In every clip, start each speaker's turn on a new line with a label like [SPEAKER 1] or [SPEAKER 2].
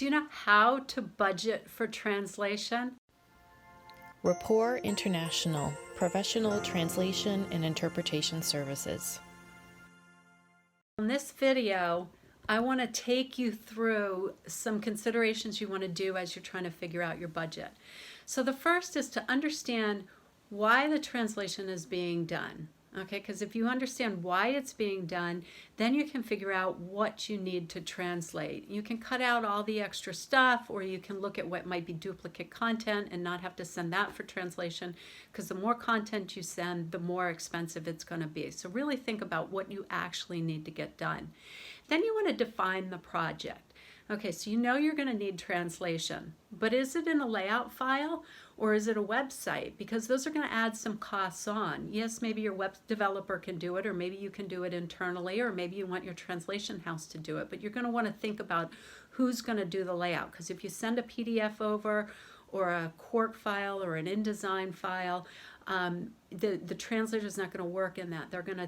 [SPEAKER 1] Do you know how to budget for translation?
[SPEAKER 2] Rapport International, professional translation and interpretation services.
[SPEAKER 1] In this video, I want to take you through some considerations you want to do as you're trying to figure out your budget. So the first is to understand why the translation is being done. Okay, because if you understand why it's being done, then you can figure out what you need to translate. You can cut out all the extra stuff, or you can look at what might be duplicate content and not have to send that for translation, because the more content you send, the more expensive it's going to be. So really think about what you actually need to get done. Then you want to define the project. Okay, so you know you're going to need translation, but is it in a layout file or is it a website? Because those are going to add some costs on. Yes, maybe your web developer can do it, or maybe you can do it internally, or maybe you want your translation house to do it, but you're going to want to think about who's going to do the layout. Because if you send a PDF over, or a Quark file, or an InDesign file, the translator is not going to work in that. We're going to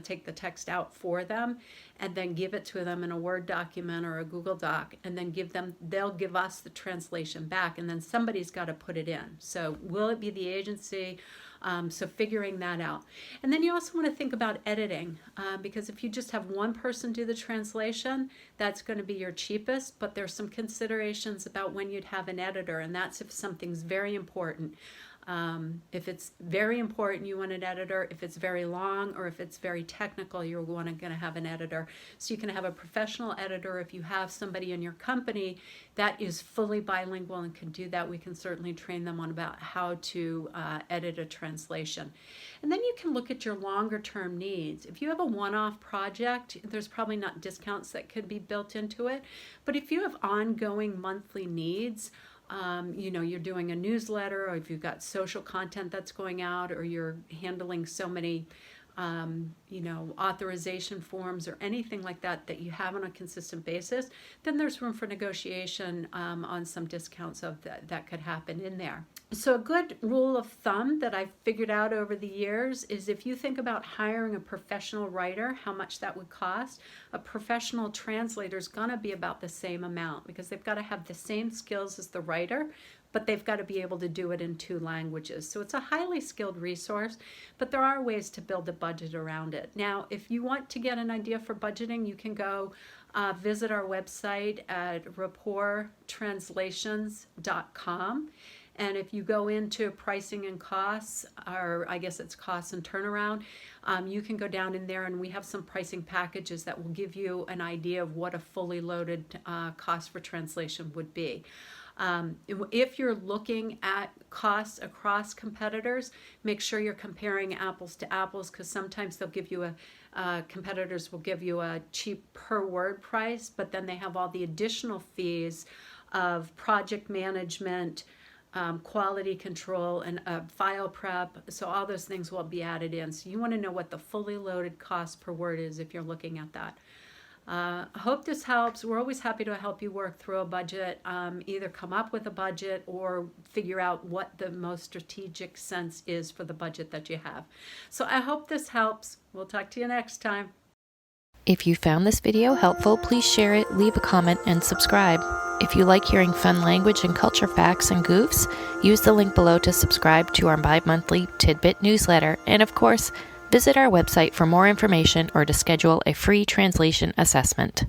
[SPEAKER 1] take the text out for them, and then give it to them in a Word document or a Google Doc, and then they'll give us the translation back, and then somebody's got to put it in. So will it be the agency? So figuring that out. And then you also want to think about editing, because if you just have one person do the translation, that's going to be your cheapest, but there's some considerations about when you'd have an editor, and that's if something's very important. If it's very important, you want an editor. If it's very long, or if it's very technical, you're going to have an editor. So you can have a professional editor. If you have somebody in your company that is fully bilingual and can do that, we can certainly train them on about how to edit a translation. And then you can look at your longer term needs. If you have a one-off project, there's probably not discounts that could be built into it. But if you have ongoing monthly needs, you're doing a newsletter, or if you've got social content that's going out, or you're handling so many, authorization forms or anything like that that you have on a consistent basis, then there's room for negotiation on some discounts of that could happen in there. So a good rule of thumb that I've figured out over the years is, if you think about hiring a professional writer, how much that would cost, a professional translator is going to be about the same amount, because they've got to have the same skills as the writer, but they've got to be able to do it in 2 languages. So it's a highly skilled resource, but there are ways to build a budget around it. Now, if you want to get an idea for budgeting, you can go visit our website at rapporttranslations.com. And if you go into pricing and costs, or I guess it's costs and turnaround, you can go down in there, and we have some pricing packages that will give you an idea of what a fully loaded cost for translation would be. If you're looking at costs across competitors, make sure you're comparing apples to apples, because sometimes they'll give you competitors will give you a cheap per word price, but then they have all the additional fees of project management, quality control, and file prep. So all those things will be added in. So you want to know what the fully loaded cost per word is if you're looking at that. I hope this helps. We're always happy to help you work through a budget, either come up with a budget or figure out what the most strategic sense is for the budget that you have. So I hope this helps. We'll talk to you next time.
[SPEAKER 2] If you found this video helpful, please share it, leave a comment, and subscribe. If you like hearing fun language and culture facts and goofs, use the link below to subscribe to our bi-monthly Tidbit newsletter. And of course, visit our website for more information or to schedule a free translation assessment.